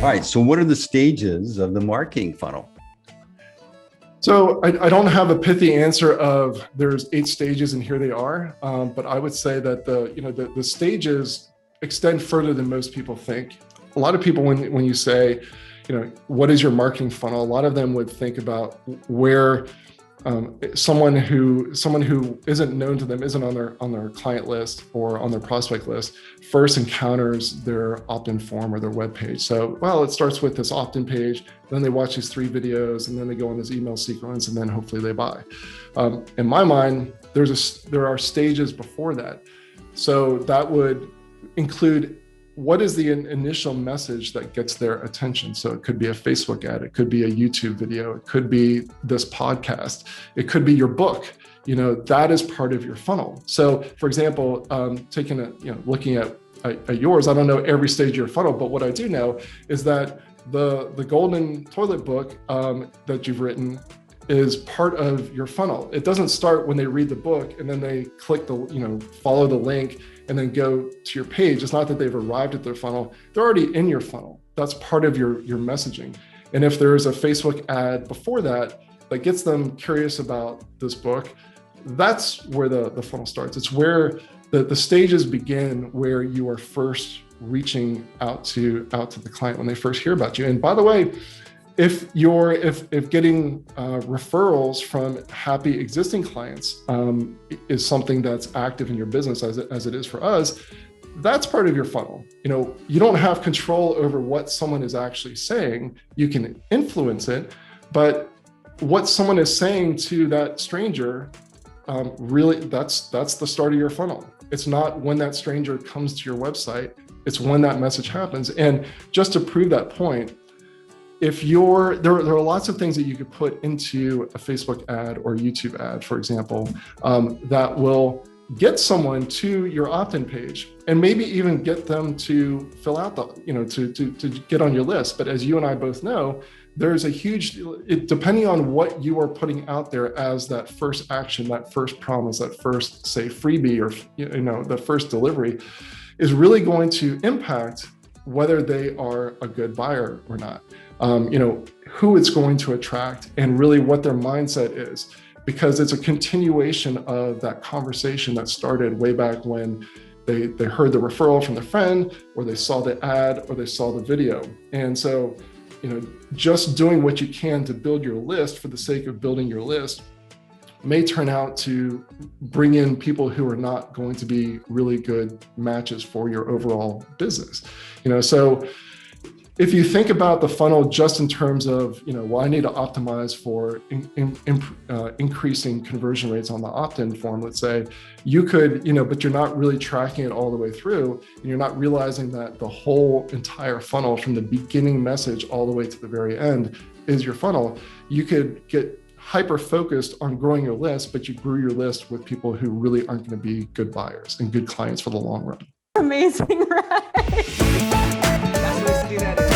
All right. So what are the stages of the marketing funnel? So I don't have a pithy answer of there's 8 stages and here they are. But I would say that the stages extend further than most people think. A lot of people, when you say, what is your marketing funnel? A lot of them would think about where someone who isn't known to them, isn't on their client list or on their prospect list, first encounters their opt-in form or their web page. So, it starts with this opt-in page, then they watch these 3 videos, and then they go on this email sequence, and then hopefully they buy. In my mind, there are stages before that. So that would include what is the initial message that gets their attention? So it could be a Facebook ad, it could be a YouTube video, it could be this podcast, it could be your book. That is part of your funnel. So for example, looking at yours, I don't know every stage of your funnel, but what I do know is that the Golden Toilet book that you've written is part of your funnel. It doesn't start when they read the book and then they click follow the link and then go to your page. It's not that they've arrived at their funnel. They're already in your funnel. That's part of your messaging. And if there's a Facebook ad before that gets them curious about this book, that's where the funnel starts. It's where the stages begin, where you are first reaching out to the client when they first hear about you. And by the way, if getting referrals from happy existing clients is something that's active in your business as it is for us, that's part of your funnel. You don't have control over what someone is actually saying. You can influence it, but what someone is saying to that stranger, really, that's the start of your funnel. It's not when that stranger comes to your website, it's when that message happens. And just to prove that point, there are lots of things that you could put into a Facebook ad or YouTube ad, for example, that will get someone to your opt-in page and maybe even get them to fill out to get on your list. But as you and I both know, there's a huge, depending on what you are putting out there as that first action, that first promise, that first, say, freebie or, the first delivery is really going to impact whether they are a good buyer or not. Who it's going to attract and really what their mindset is, because it's a continuation of that conversation that started way back when they heard the referral from their friend, or they saw the ad, or they saw the video. And so, just doing what you can to build your list for the sake of building your list may turn out to bring in people who are not going to be really good matches for your overall business. So if you think about the funnel just in terms of, I need to optimize for increasing conversion rates on the opt-in form, let's say, you could, but you're not really tracking it all the way through, and you're not realizing that the whole entire funnel from the beginning message all the way to the very end is your funnel. You could get hyper-focused on growing your list, but you grew your list with people who really aren't going to be good buyers and good clients for the long run. Amazing, right? That's what I see that